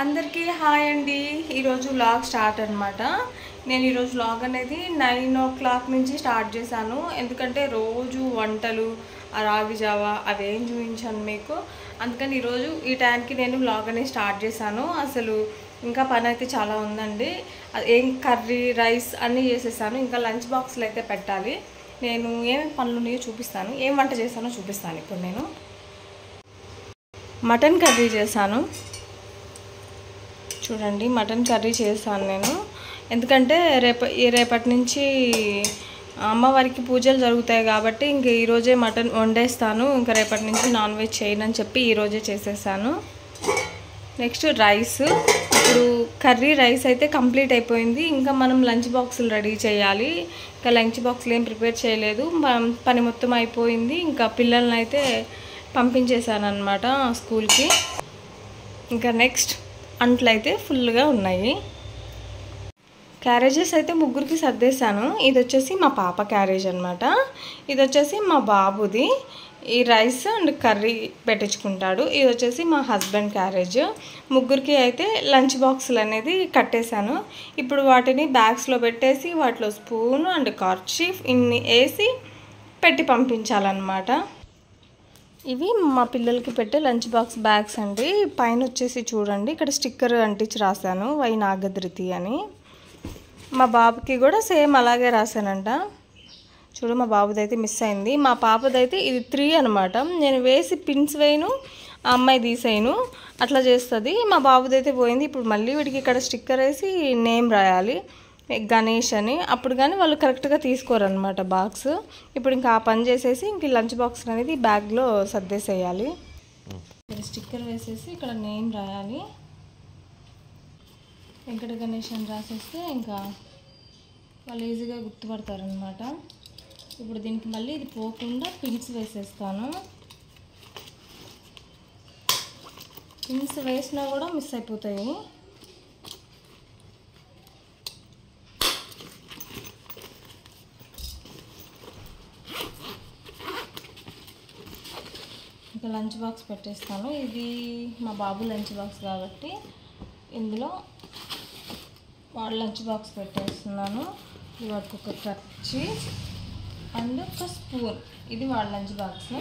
అందరికీ హాయ్ అండి. ఈరోజు వ్లాగ్ స్టార్ట్ అనమాట. నేను ఈరోజు వ్లాగ్ అనేది 9 o'clock నుంచి స్టార్ట్ చేశాను. ఎందుకంటే రోజు వంటలు రాగి జావా అవేం చూపించాను మీకు. అందుకని ఈరోజు ఈ టైంకి నేను వ్లాగ్ అనేది స్టార్ట్ చేశాను. అసలు ఇంకా పని అయితే చాలా ఉందండి. ఏం కర్రీ రైస్ అన్నీ చేసేసాను. ఇంకా లంచ్ బాక్స్లో అయితే పెట్టాలి. నేను ఏమేమి పనులు ఉన్నాయో చూపిస్తాను, ఏం వంట చేశానో చూపిస్తాను. ఇప్పుడు నేను మటన్ కర్రీ చేశాను. చూడండి, మటన్ కర్రీ చేశాను నేను. ఎందుకంటే రేపటి నుంచి అమ్మవారికి పూజలు జరుగుతాయి కాబట్టి ఇంక ఈరోజే మటన్ వండేస్తాను. ఇంకా రేపటి నుంచి నాన్ వెజ్ చేయనని చెప్పి ఈరోజే చేసేసాను. Next rice. ఇప్పుడు కర్రీ రైస్ అయితే కంప్లీట్ అయిపోయింది. ఇంకా మనం లంచ్ బాక్సులు రెడీ చేయాలి. ఇంకా లంచ్ బాక్సులు ఏం ప్రిపేర్ చేయలేదు, పని మొత్తం అయిపోయింది. ఇంకా పిల్లల్ని అయితే పంపించేశాను అనమాట స్కూల్కి. ఇంకా నెక్స్ట్ అంట్లు అయితే ఫుల్గా ఉన్నాయి. క్యారేజెస్ అయితే ముగ్గురికి సర్దేశాను. ఇది వచ్చేసి మా పాప క్యారేజ్ అనమాట. ఇది వచ్చేసి మా బాబుది. ఈ రైస్ అండ్ కర్రీ పెట్టించుకుంటాడు. ఇది వచ్చేసి మా హస్బెండ్ క్యారేజ్. ముగ్గురికి అయితే లంచ్ బాక్సులు అనేది కట్టేశాను. ఇప్పుడు వాటిని బ్యాగ్స్లో పెట్టేసి వాటిలో స్పూను అండ్ కర్చీఫ్ ఇన్ని వేసి పెట్టి పంపించాలన్నమాట. ఇవి మా పిల్లలకి పెట్టే లంచ్ బాక్స్ బ్యాగ్స్ అండి. పైన వచ్చేసి చూడండి, ఇక్కడ స్టిక్కర్ అంటించి రాశాను వై నాగధృతి అని. మా బాబుకి కూడా సేమ్ అలాగే రాశానంట. చూడు, మా బాబుదైతే మిస్ అయింది. మా పాపదైతే ఇది 3 అనమాట. నేను వేసి పిన్స్ వేయను, ఆ అమ్మాయి తీసేయను, అట్లా చేస్తుంది. మా బాబుదైతే పోయింది. ఇప్పుడు మళ్ళీ వీడికి ఇక్కడ స్టిక్కర్ వేసి నేమ్ రాయాలి, గణేష్ అని. అప్పుడు కానీ వాళ్ళు కరెక్ట్గా తీసుకోరనమాట బాక్స్. ఇప్పుడు ఇంకా ఆ పని చేసేసి ఇంక లంచ్ బాక్స్ అనేది బ్యాగ్లో సర్దేసేయాలి. ఇక్కడ స్టిక్కర్ వేసేసి ఇక్కడ నేమ్ రాయాలి, వెంకట గణేష్ అని రాసేస్తే ఇంకా వాళ్ళు ఈజీగా గుర్తుపడతారనమాట. ఇప్పుడు దీనికి మళ్ళీ ఇది పోకుండా పిన్స్ వేసేస్తాను. పిన్స్ వేసినా కూడా మిస్ అయిపోతాయి. ఇంకా లంచ్ బాక్స్ పెట్టేస్తాను. ఇది మా బాబు లంచ్ బాక్స్ కాబట్టి ఇందులో వాడు లంచ్ బాక్స్ పెట్టేస్తున్నాను. వాడికి ఒక కర్చీ అండ్ ఒక స్పూన్. ఇది వాడు లంచ్ బాక్స్.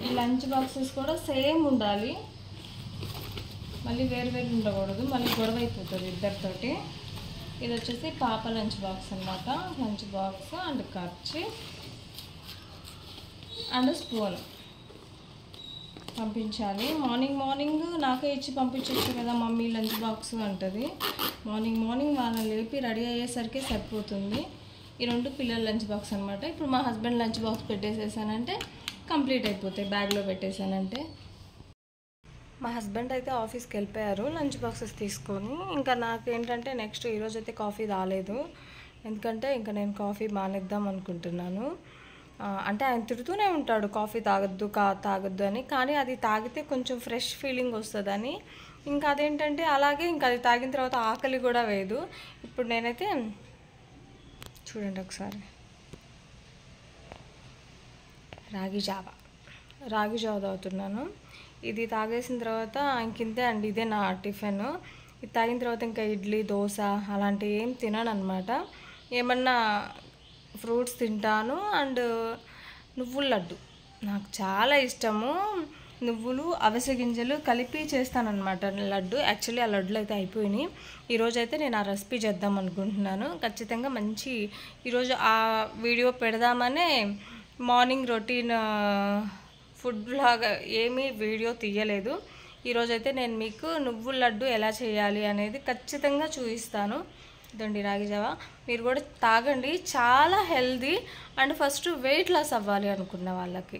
ఈ లంచ్ బాక్సెస్ కూడా సేమ్ ఉండాలి, మళ్ళీ వేరు వేరు ఉండకూడదు, మళ్ళీ గొడవ అయిపోతుంది ఇద్దరితోటి. ఇది వచ్చేసి పాప లంచ్ బాక్స్ అన్నమాట. లంచ్ బాక్స్ అండ్ కర్చీ అండ్ స్పూన్ పంపించాలి. మార్నింగ్ నాకే ఇచ్చి పంపించవచ్చు కదా మమ్మీ లంచ్ బాక్స్ అంటుంది. మార్నింగ్ వాళ్ళని లేపి రెడీ అయ్యేసరికి సరిపోతుంది. ఈ 2 పిల్లల లంచ్ బాక్స్ అనమాట. ఇప్పుడు మా హస్బెండ్ లంచ్ బాక్స్ పెట్టేసేసానంటే కంప్లీట్ అయిపోతాయి, బ్యాగ్లో పెట్టేశానంటే. మా హస్బెండ్ అయితే ఆఫీస్కి వెళ్ళిపోయారు లంచ్ బాక్సెస్ తీసుకొని. ఇంకా నాకేంటంటే నెక్స్ట్ ఈరోజు అయితే కాఫీ రాలేదు. ఎందుకంటే ఇంకా నేను కాఫీ మానేద్దాం అనుకుంటున్నాను. అంటే ఆయన తిడుతూనే ఉంటాడు కాఫీ తాగొద్దు అని. కానీ అది తాగితే కొంచెం ఫ్రెష్ ఫీలింగ్ వస్తుందని. ఇంకా అదేంటంటే అలాగే ఇంకా అది తాగిన తర్వాత ఆకలి కూడా వేయదు. ఇప్పుడు నేనైతే చూడండి ఒకసారి రాగి జావా తాగుతున్నాను. ఇది తాగేసిన తర్వాత ఇంకింతే అండి, ఇదే నా టిఫిన్. ఇది తాగిన తర్వాత ఇంకా ఇడ్లీ దోశ అలాంటివి ఏం తినను అనమాట. ఏమన్నా ఫ్రూట్స్ తింటాను. అండ్ నువ్వుల లడ్డు నాకు చాలా ఇష్టము. నువ్వులు అవిసె గింజలు కలిపి చేస్తానన్నమాట లడ్డు. యాక్చువల్లీ ఆ లడ్డులు అయితే అయిపోయినాయి. ఈరోజు అయితే నేను ఆ రెసిపీ చేద్దాం అనుకుంటున్నాను. ఖచ్చితంగా మంచి ఈరోజు ఆ వీడియో పెడదామనే మార్నింగ్ రొటీన్ ఫుడ్ లాగా ఏమీ వీడియో తీయలేదు. ఈరోజైతే నేను మీకు నువ్వుల లడ్డు ఎలా చేయాలి అనేది ఖచ్చితంగా చూపిస్తాను. ఇదండి రాగి జావా. మీరు కూడా తాగండి, చాలా healthy. And first weight loss అవ్వాలి అనుకున్న వాళ్ళకి,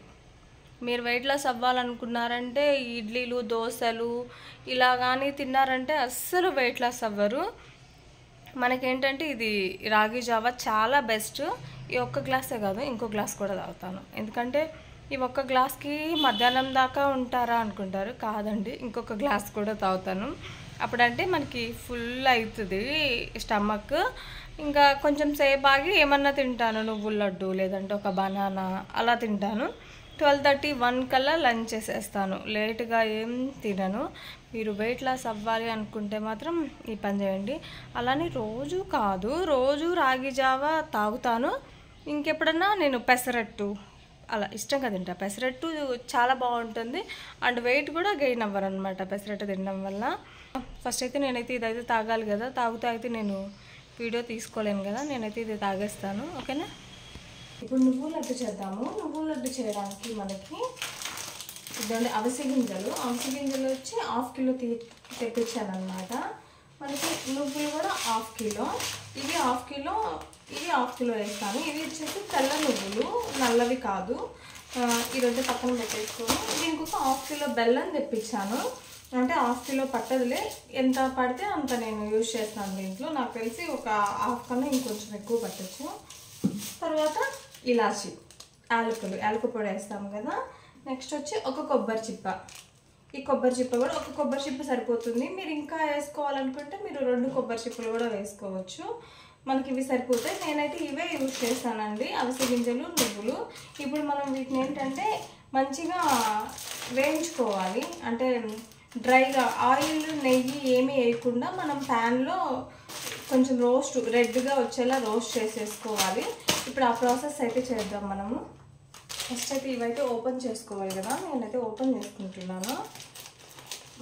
మీరు వెయిట్ లాస్ అవ్వాలనుకున్నారంటే ఇడ్లీలు దోశలు ఇలా కానీ తిన్నారంటే అస్సలు వెయిట్ లాస్ అవ్వరు. మనకేంటంటే ఇది రాగి జావా చాలా బెస్ట్. ఈ ఒక్క గ్లాసే కాదు, ఇంకో గ్లాస్ కూడా తాగుతాను. ఎందుకంటే ఈ ఒక్క గ్లాస్కి మధ్యాహ్నం దాకా ఉంటారా అనుకుంటారు, కాదండి, ఇంకొక గ్లాస్ కూడా తాగుతాను. అప్పుడంటే మనకి ఫుల్ అవుతుంది స్టమక్. ఇంకా కొంచెం సేపు ఆగి ఏమన్నా తింటాను, నువ్వుల లడ్డు లేదంటే ఒక బనానా అలా తింటాను. 12:30 కల్లా లంచ్ చేసేస్తాను. లేట్గా ఏం తినను. మీరు వెయిట్ లాస్ అవ్వాలి అనుకుంటే మాత్రం ఈ పని చేయండి. అలానే రోజు కాదు, రోజు రాగి జావా తాగుతాను. ఇంకెప్పుడన్నా నేను పెసరట్టు అలా ఇష్టంగా తింటా. పెసరట్టు చాలా బాగుంటుంది అండ్ వెయిట్ కూడా గెయిన్ అవ్వరు అనమాట పెసరట్టు తినడం వల్ల. ఫస్ట్ అయితే నేనైతే ఇదైతే తాగాలి కదా, తాగుతా అయితే నేను వీడియో తీసుకోలేను కదా, నేనైతే ఇది తాగేస్తాను. ఓకేనా? ఇప్పుడు నువ్వుల లడ్డు చేద్దాము. నువ్వుల లడ్డు చేయడానికి మనకి ఇదండి అవిసె గింజలు వచ్చి 1/2 కిలో తెప్పించాను అనమాట. మనకి నువ్వులు కూడా 1/2 కిలో, ఇవి 1/2 కిలో, ఇవి 1/2 కిలో వేస్తాను. ఇవి వచ్చేసి తెల్ల నువ్వులు, నల్లవి కాదు. ఈరోజు పక్కన పెట్టేసుకొని దీనికి ఒక 1/2 కిలో బెల్లం తెప్పించాను. అంటే 1/2 కిలో పట్టదులే, ఎంత పడితే అంత నేను యూజ్ చేస్తాను దీంట్లో. నాకు తెలిసి ఒక 1/2 కన్నా ఇంకొంచెం ఎక్కువ పట్టచ్చు. తర్వాత ఇలాచి, యాలకుల పొడి వేస్తాము కదా. నెక్స్ట్ వచ్చి ఒక కొబ్బరి చిప్ప. ఈ కొబ్బరి చిప్ప కూడా ఒక కొబ్బరి చిప్ప సరిపోతుంది. మీరు ఇంకా వేసుకోవాలనుకుంటే మీరు 2 కొబ్బరి చిప్పలు కూడా వేసుకోవచ్చు. మనకి ఇవి సరిపోతాయి. నేనైతే ఇవే యూజ్ చేస్తానండి, అవిసె గింజలు, నువ్వులు. ఇప్పుడు మనం వీటిని ఏంటంటే మంచిగా వేయించుకోవాలి. అంటే డ్రైగా ఆయిల్, నెయ్యి ఏమీ వేయకుండా మనం ప్యాన్లో కొంచెం రెడ్గా వచ్చేలా రోస్ట్ చేసేసుకోవాలి. ఇప్పుడు ఆ ప్రాసెస్ అయితే చేద్దాం మనము. ఫస్ట్ అయితే ఇవైతే ఓపెన్ చేసుకోవాలి కదా, నేనైతే ఓపెన్ చేసుకుంటున్నాను.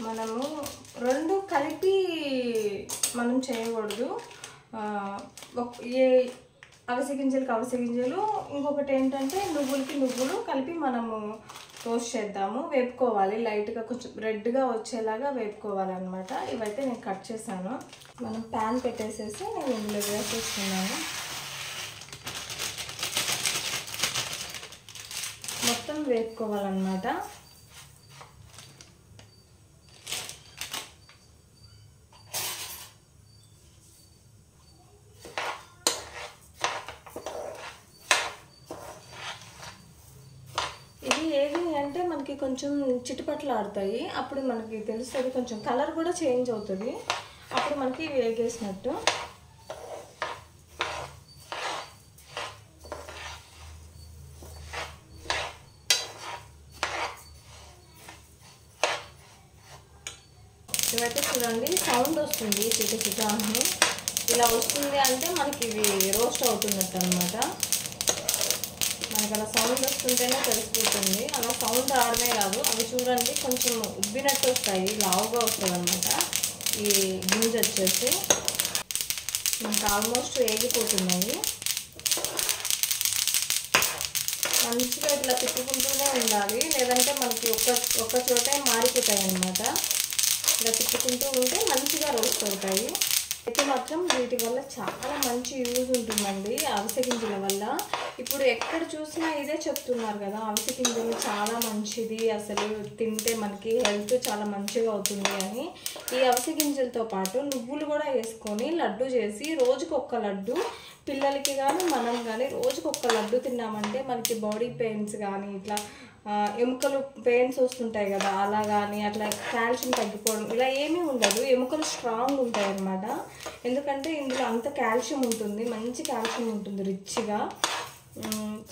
మనము 2 కలిపి మనం చేయకూడదు. ఏ అవిసె గింజలకి అవిసె గింజలు, ఇంకొకటి ఏంటంటే నువ్వులకి నువ్వులు కలిపి మనము రోస్ట్ చేద్దాము. వేపుకోవాలి, లైట్గా కొంచెం రెడ్గా వచ్చేలాగా వేపుకోవాలన్నమాట. ఇవైతే నేను కట్ చేశాను. మనం ప్యాన్ పెట్టేసేసి నేను ఇందులో వేసేస్తున్నాను. మొత్తం వేపుకోవాలన్నమాట. ఇవి ఏవి అంటే మనకి కొంచెం చిటుపట్లు ఆడుతాయి, అప్పుడు మనకి తెలుస్తుంది. కొంచెం కలర్ కూడా చేంజ్ అవుతుంది, అప్పుడు మనకి వేగేసినట్టు. ఇవైతే చూడండి సౌండ్ వస్తుంది, చిట అని ఇలా వస్తుంది అంటే మనకి ఇవి రోస్ట్ అవుతున్నట్టు అనమాట. మనకి అలా సౌండ్ వస్తుంటేనే తెలిసిపోతుంది. అలా సౌండ్ రావడమే రాదు, అవి చూడండి కొంచెం ఉబ్బినట్టు వస్తాయి, లావుగా వస్తుంది అనమాట. ఈ గింజ వచ్చేసి మనకు ఆల్మోస్ట్ వేగిపోతున్నాయి. మంచిగా ఇట్లా తిప్పుకుంటూనే ఉండాలి, లేదంటే మనకి ఒక్క చోటే మారిపోతాయి అన్నమాట. ఇలా తిప్పుకుంటూ ఉంటే మంచిగా రోస్ట్ అవుతాయి. అయితే మాత్రం వీటి వల్ల చాలా మంచి యూజ్ ఉంటుందండి అవిసె గింజల వల్ల. ఇప్పుడు ఎక్కడ చూసినా ఇదే చెప్తున్నారు కదా, అవిసె గింజలు చాలా మంచిది, అసలు తింటే మనకి హెల్త్ చాలా మంచిగా అవుతుంది అని. ఈ అవిసె గింజలతో పాటు నువ్వులు కూడా వేసుకొని లడ్డు చేసి రోజుకి 1 లడ్డు పిల్లలకి కానీ మనం కానీ రోజుకి 1 లడ్డు తిన్నామంటే మనకి బాడీ పెయిన్స్ కానీ ఇట్లా ఎముకలు పెయిన్స్ వస్తుంటాయి కదా, అలా కానీ అట్లా కాల్షియం తగ్గిపోవడం ఇలా ఏమీ ఉండదు. ఎముకలు స్ట్రాంగ్ ఉంటాయి అన్నమాట. ఎందుకంటే ఇందులో అంత కాల్షియం ఉంటుంది, మంచి కాల్షియం ఉంటుంది రిచ్గా.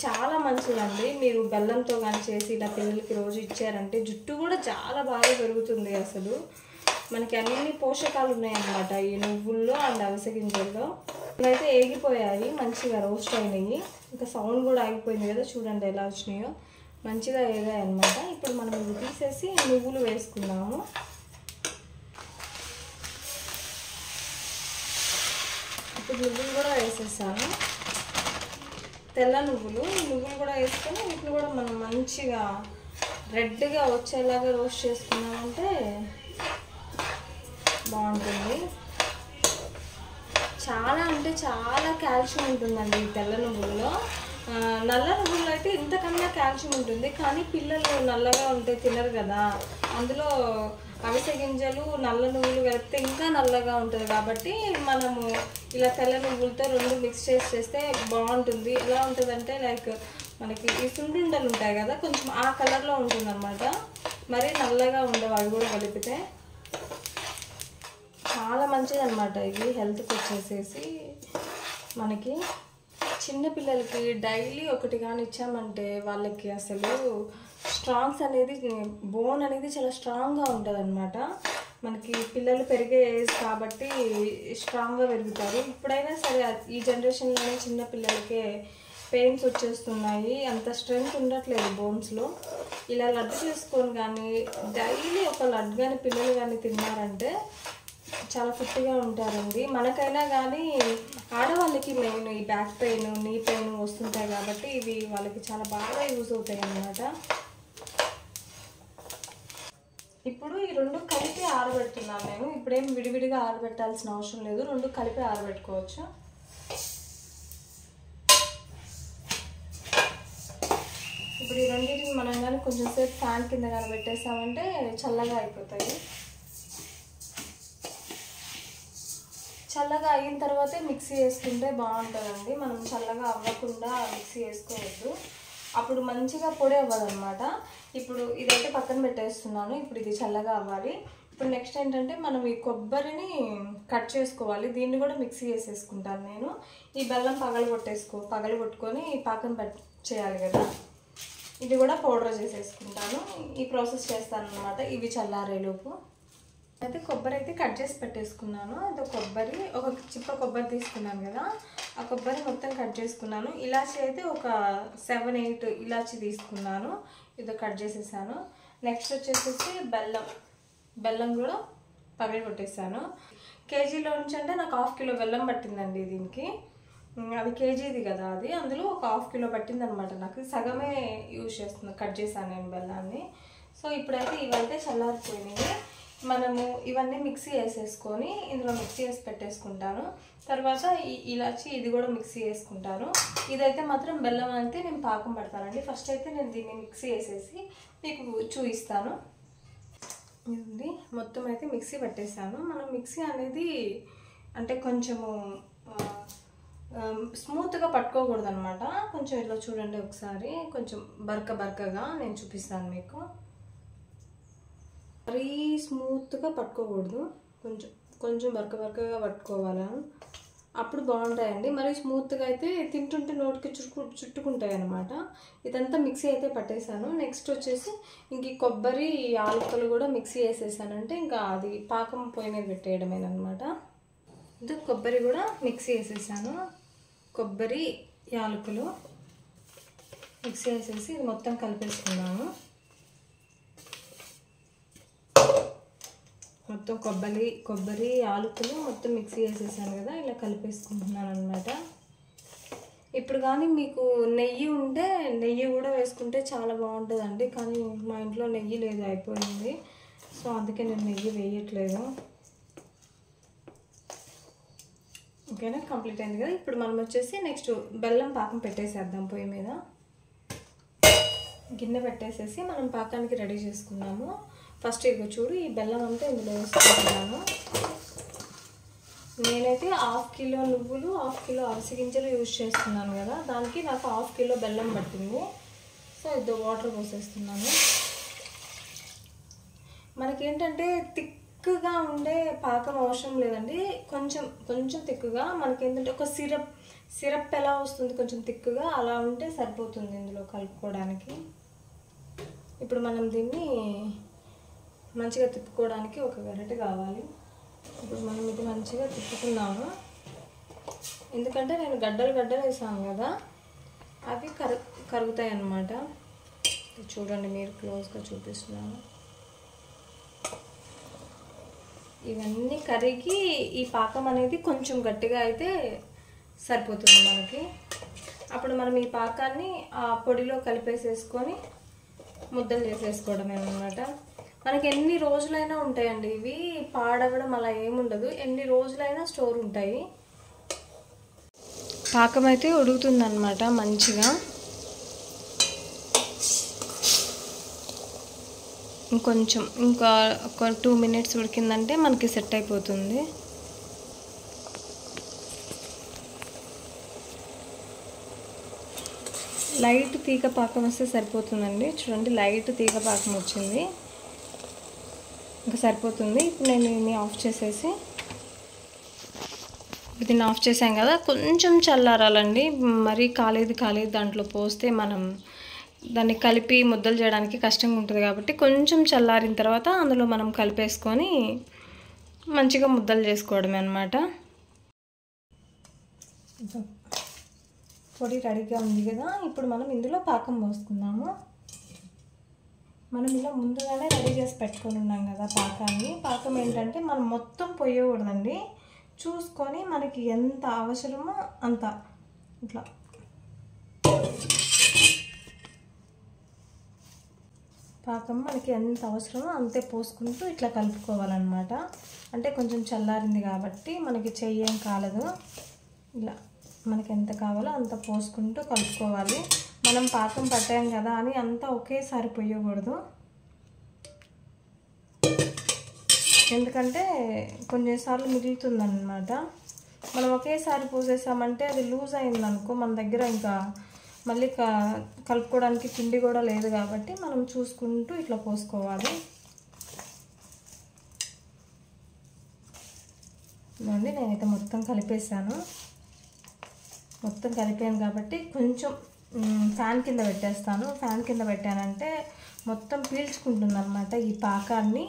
చాలా మంచిదండి. మీరు బెల్లంతో కానీ చేసి ఇలా పిల్లలకి రోజు ఇచ్చారంటే జుట్టు కూడా చాలా బాగా పెరుగుతుంది. అసలు మనకి అన్ని పోషకాలు ఉన్నాయన్నమాట ఈ నువ్వుల్లో అండ్ అవిసె గింజల్లో. ఇవైతే ఏగిపోయాయి, మంచిగా రోస్ట్ అయినాయి. ఇంకా సౌండ్ కూడా ఆగిపోయింది కదా, చూడండి ఎలా వచ్చినాయో, మంచిగా ఏగాయి అన్నమాట. ఇప్పుడు మనం ఇవి తీసేసి నువ్వులు వేసుకున్నాము. ఇప్పుడు నువ్వులు కూడా వేసేసాను, తెల్ల నువ్వులు. నువ్వులు కూడా వేసుకొని వీటిని కూడా మనం మంచిగా రెడ్గా వచ్చేలాగా రోస్ట్ చేసుకున్నామంటే బాగుంటుంది. చాలా అంటే చాలా కాల్షియం ఉంటుందండి ఈ తెల్ల నువ్వుల్లో. నల్ల నువ్వుల్లో అయితే ఇంతకన్నా కాల్షియం ఉంటుంది, కానీ పిల్లలు నల్లగా ఉంటే తినరు కదా. అందులో అవిసె గింజలు నల్ల నువ్వులు కలిపితే ఇంకా నల్లగా ఉంటుంది. కాబట్టి మనము ఇలా తెల్ల నువ్వులతో 2 మిక్స్ చేస్తే బాగుంటుంది. ఎలా ఉంటుందంటే లైక్ మనకి ఈ సుండుండలు ఉంటాయి కదా, కొంచెం ఆ కలర్లో ఉంటుంది అన్నమాట. మరీ నల్లగా ఉండవు అవి కూడా కలిపితే. చాలా మంచిది అన్నమాట ఇది హెల్త్కి వచ్చేసేసి. మనకి చిన్న పిల్లలకి డైలీ ఒకటి కానీ ఇచ్చామంటే వాళ్ళకి అసలు స్ట్రాంగ్స్ అనేది బోన్ అనేది చాలా స్ట్రాంగ్గా ఉంటుంది అనమాట. మనకి పిల్లలు పెరిగే ఏజ్ కాబట్టి స్ట్రాంగ్గా పెరుగుతారు. ఇప్పుడైనా సరే ఈ జనరేషన్లోనే చిన్న పిల్లలకే పెయిన్స్ వచ్చేస్తున్నాయి, అంత స్ట్రెంగ్త్ ఉండట్లేదు బోన్స్లో. ఇలా లడ్డు చేసుకొని కానీ డైలీ ఒక లడ్డు కానీ పిల్లలు కానీ తిన్నారంటే చాలా ఫిట్గా ఉంటారండి. మనకైనా కానీ ఆడవాళ్ళకి మెయిన్ ఈ బ్యాక్ పెయిన్, నీ పెయిన్ వస్తుంటాయి కాబట్టి ఇవి వాళ్ళకి చాలా బాగా యూజ్ అవుతాయి అన్నమాట. ఇప్పుడు ఈ రెండు కలిపి ఆరబెడుతున్నాను నేను. ఇప్పుడేం విడివిడిగా ఆరబెట్టాల్సిన అవసరం లేదు, రెండు కలిపి ఆరబెట్టుకోవచ్చు. ఇప్పుడు ఈ రెండింటిని మనం కానీ కొంచెం సేపు ఫ్యాన్ కింద కానీ పెట్టేసామంటే చల్లగా అయిపోతాయి. చల్లగా అయిన తర్వాతే మిక్సీ వేసుకుంటే బాగుంటుందండి. మనం చల్లగా అవ్వకుండా మిక్సీ వేసుకోవద్దు, అప్పుడు మంచిగా పొడి అవ్వదన్నమాట. ఇప్పుడు ఇదైతే పక్కన పెట్టేస్తున్నాను. ఇప్పుడు ఇది చల్లగా అవ్వాలి. ఇప్పుడు నెక్స్ట్ ఏంటంటే మనం ఈ కొబ్బరిని కట్ చేసుకోవాలి. దీన్ని కూడా మిక్సీ వేసేసుకుంటాను నేను. ఈ బెల్లం పగలగొట్టుకొని పాకం చేయాలి కదా, ఇది కూడా పౌడర్ చేసేసుకుంటాను. ఈ ప్రాసెస్ చేస్తాను అన్నమాట ఇవి చల్లారేలోపు. అయితే కొబ్బరి అయితే కట్ చేసి పెట్టేసుకున్నాను. అది కొబ్బరి ఒక చిప్ప కొబ్బరి తీసుకున్నాను కదా, ఆ కొబ్బరి మొత్తం కట్ చేసుకున్నాను. ఇలాచి అయితే ఒక 7-8 ఇలాచి తీసుకున్నాను, ఇది కట్ చేసేసాను. నెక్స్ట్ వచ్చేసి బెల్లం కూడా పగలగొట్టేసాను. కేజీలో నుంచి అంటే నాకు 1/2 కిలో బెల్లం పట్టిందండి దీనికి. అది కేజీది కదా, అది అందులో ఒక 1/2 కిలో పట్టింది అనమాట. నాకు సగమే యూజ్ చేస్తున్నాను, కట్ చేశాను నేను బెల్లాన్ని. సో ఇప్పుడైతే ఇవైతే చల్లారిపోయినాయి. మనము ఇవన్నీ మిక్సీ వేసేసుకొని ఇందులో మిక్సీ వేసి పెట్టేసుకుంటాను. తర్వాత ఇలాచి ఇది కూడా మిక్సీ వేసుకుంటాను. ఇదైతే మాత్రం బెల్లం అయితే నేను పాకం పడతానండి. ఫస్ట్ అయితే నేను దీన్ని మిక్సీ వేసేసి మీకు చూపిస్తాను. ఇది మొత్తం అయితే మిక్సీ పట్టేసాను. మనం మిక్సీ అనేది అంటే కొంచెము స్మూత్గా పట్టుకోకూడదు అనమాట. కొంచెం ఇట్లా చూడండి ఒకసారి, కొంచెం బరకగా నేను చూపిస్తాను మీకు. మరీ స్మూత్గా పట్టుకోకూడదు, కొంచెం బరకగా పట్టుకోవాలి, అప్పుడు బాగుంటాయండి. మరి స్మూత్గా అయితే తింటుంటే నోటికి చుట్టుకుంటాయి అన్నమాట. ఇదంతా మిక్సీ అయితే పట్టేశాను. నెక్స్ట్ వచ్చేసి ఇంక కొబ్బరి యాలకులు కూడా మిక్సీ వేసేసానంటే ఇంకా అది పాకం పొయ్యి మీద పెట్టేయడమేనమాట. ఇది కొబ్బరి కూడా మిక్సీ వేసేసాను. కొబ్బరి యాలకులు మిక్సీ వేసేసి ఇది మొత్తం కలిపేసుకున్నాను. మొత్తం కొబ్బరి యాలకులు మొత్తం మిక్సీ వేసేసాను కదా, ఇలా కలిపేసుకుంటున్నాను అనమాట. ఇప్పుడు కానీ మీకు నెయ్యి ఉంటే నెయ్యి కూడా వేసుకుంటే చాలా బాగుంటుందండి. కానీ మా ఇంట్లో నెయ్యి లేదు, అయిపోయింది. సో అందుకే నేను నెయ్యి వేయట్లేదు. ఓకేనా, కంప్లీట్ అయింది కదా. ఇప్పుడు మనం వచ్చేసి నెక్స్ట్ బెల్లం పాకం పెట్టేసేద్దాం. పొయ్యి మీద గిన్నె పెట్టేసేసి మనం పాకానికి రెడీ చేసుకున్నాము. ఫస్ట్ ఇదిగో చూడు, ఈ బెల్లం అంతా ఇందులో వేసుకుంటున్నాను. నేనైతే 1/2 కిలో నువ్వులు, 1/2 కిలో అవిసె గింజలు యూజ్ చేస్తున్నాను కదా, దానికి నాకు 1/2 కిలో బెల్లం పట్టింది. సో ఇది వాటర్ పోసేస్తున్నాను. మనకేంటంటే థిక్గా ఉండే పాకం అవసరం లేదండి, కొంచెం థిక్గా. మనకేంటంటే ఒక సిరప్ ఎలా వస్తుంది కొంచెం థిక్గా, అలా ఉంటే సరిపోతుంది ఇందులో కలుపుకోవడానికి. ఇప్పుడు మనం దీన్ని మంచిగా తిప్పుకోవడానికి ఒక గరిటె కావాలి. ఇప్పుడు మనం ఇది మంచిగా తిప్పుకున్నాము, ఎందుకంటే నేను గడ్డలు వేసాను కదా, అవి కరుగుతాయి అన్నమాట. చూడండి, మీరు క్లోజ్గా చూపిస్తున్నాను. ఇవన్నీ కరిగి ఈ పాకం అనేది కొంచెం గట్టిగా అయితే సరిపోతుంది మనకి. అప్పుడు మనం ఈ పాకాన్ని ఆ పొడిలో కలిపేసేసుకొని ముద్దలు చేసేసుకోవడమే అన్నమాట. మనకి ఎన్ని రోజులైనా ఉంటాయండి ఇవి, పాడవడం అలా ఏముండదు, ఎన్ని రోజులైనా స్టోర్ ఉంటాయి. పాకం అయితే ఉడుకుతుందన్నమాట మంచిగా. ఇంకా ఒక 2 మినిట్స్ ఉడికిందంటే మనకి సెట్ అయిపోతుంది. లైట్ తీగ పాకం వస్తే సరిపోతుందండి. చూడండి, లైట్ తీగ పాకం వచ్చింది, ఇంకా సరిపోతుంది. ఇప్పుడు నేను దీన్ని ఆఫ్ చేసేసి దీన్ని ఆఫ్ చేసాం కదా, కొంచెం చల్లారాలండి. మరీ కాలేదు దాంట్లో పోస్తే మనం దాన్ని కలిపి ముద్దలు చేయడానికి కష్టంగా ఉంటుంది కాబట్టి కొంచెం చల్లారిన తర్వాత అందులో మనం కలిపేసుకొని మంచిగా ముద్దలు చేసుకోవడమే అన్నమాట. పొడి రెడీగా ఉంది కదా, ఇప్పుడు మనం ఇందులో పాకం పోసుకుందాము. మనం ఇలా ముందుగానే రెడీ చేసి పెట్టుకొని ఉన్నాం కదా పాకాన్ని. పాకం ఏంటంటే మనం మొత్తం పొయ్యకూడదండి, చూసుకొని మనకి ఎంత అవసరమో అంత ఇట్లా పాకం మనకి ఎంత అవసరమో అంతే పోసుకుంటూ ఇట్లా కలుపుకోవాలన్నమాట. అంటే కొంచెం చల్లారింది కాబట్టి మనకి చెయ్యేం కాలదు. ఇలా మనకి ఎంత కావాలో అంత పోసుకుంటూ కలుపుకోవాలి. మనం పాకం పట్టాం కదా అని అంతా ఒకేసారి పొయ్యకూడదు, ఎందుకంటే కొన్నిసార్లు మిగులుతుందన్నమాట. మనం ఒకేసారి పోసేసామంటే అది లూజ్ అయిందనుకో మన దగ్గర ఇంకా మళ్ళీ కలుపుకోవడానికి పిండి కూడా లేదు కాబట్టి మనం చూసుకుంటూ ఇట్లా పోసుకోవాలి. ఇదండి నేనైతే మొత్తం కలిపేసాను. మొత్తం కలిపాను కాబట్టి కొంచెం ఫ్యాన్ కింద పెట్టేస్తాను. ఫ్యాన్ కింద పెట్టానంటే మొత్తం పీల్చుకుంటుంది అన్నమాట. ఈ పాకాన్ని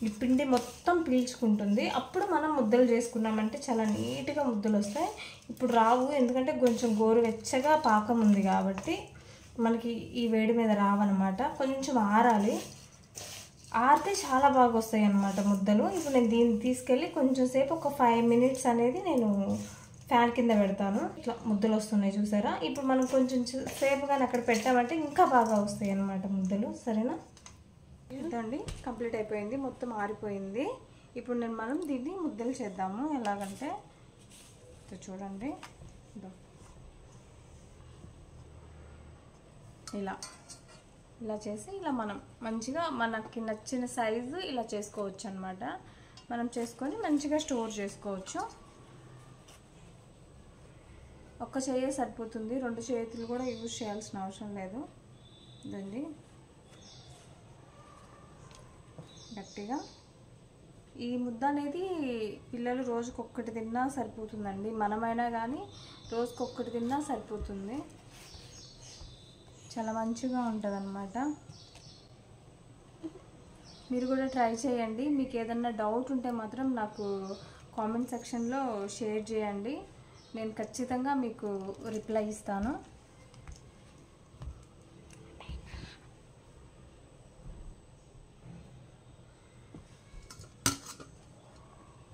ఈ పిండి మొత్తం పీల్చుకుంటుంది. అప్పుడు మనం ముద్దలు చేసుకున్నామంటే చాలా నీట్గా ముద్దలు వస్తాయి. ఇప్పుడు రావు, ఎందుకంటే కొంచెం గోరువెచ్చగా పాకం ఉంది కాబట్టి మనకి ఈ వేడి మీద రావన్నమాట. కొంచెం ఆరాలి, ఆరితే చాలా బాగా వస్తాయి అన్నమాట ముద్దలు. ఇప్పుడు నేను దీన్ని తీసుకెళ్ళి కొంచెం సేపు ఒక 5 minutes అనేది నేను ఫ్యాన్ కింద పెడతాను. ఇట్లా ముద్దలు వస్తున్నాయి చూసారా. ఇప్పుడు మనం కొంచెం సేపుగానే అక్కడ పెట్టామంటే ఇంకా బాగా వస్తాయి అన్నమాట ముద్దలు. సరేనా, ఇదండి కంప్లీట్ అయిపోయింది, మొత్తం ఆరిపోయింది. ఇప్పుడు మనం దీన్ని ముద్దలు చేద్దాము. ఎలాగంటే చూడండి, ఇలా చేసి ఇలా మనం మంచిగా మనకి నచ్చిన సైజు ఇలా చేసుకోవచ్చు అన్నమాట. మనం చేసుకొని మంచిగా స్టోర్ చేసుకోవచ్చు. ఒక్క చెయ్యే సరిపోతుంది, 2 చేతులు కూడా యూజ్ చేయాల్సిన అవసరం లేదు. ఇదండి గట్టిగా ఈ ముద్ద అనేది పిల్లలు రోజుకొక్కటి తిన్నా సరిపోతుందండి. మనమైనా కానీ రోజుకొక్కటి తిన్నా సరిపోతుంది. చాలా మంచిగా ఉంటుంది అన్నమాట. మీరు కూడా ట్రై చేయండి. మీకు ఏదన్నా డౌట్ ఉంటే మాత్రం నాకు కామెంట్ సెక్షన్లో షేర్ చేయండి, నేను ఖచ్చితంగా మీకు రిప్లై ఇస్తాను.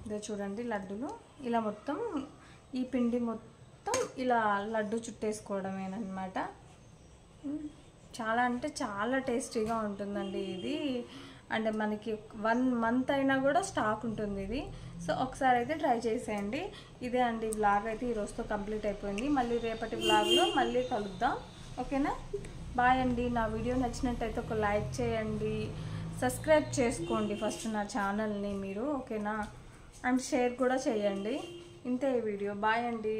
ఇదే చూడండి లడ్డూలు ఇలా మొత్తం ఈ పిండి మొత్తం ఇలా లడ్డు చుట్టేసుకోవడమేనమాట. చాలా అంటే చాలా టేస్టీగా ఉంటుందండి ఇది. అంటే మనకి 1 month అయినా కూడా స్టాక్ ఉంటుంది ఇది. సో ఒకసారి అయితే ట్రై చేసేయండి. ఇదే అండి వ్లాగ్ అయితే ఈరోజుతో కంప్లీట్ అయిపోయింది. మళ్ళీ రేపటి వ్లాగ్లో మళ్ళీ కలుద్దాం, ఓకేనా. బాయ్ అండి. నా వీడియో నచ్చినట్టయితే ఒక లైక్ చేయండి, సబ్స్క్రైబ్ చేసుకోండి ఫస్ట్ నా ఛానల్ని మీరు, ఓకేనా. అండ్ షేర్ కూడా చేయండి. ఇంతే ఈ వీడియో. బాయ్ అండి.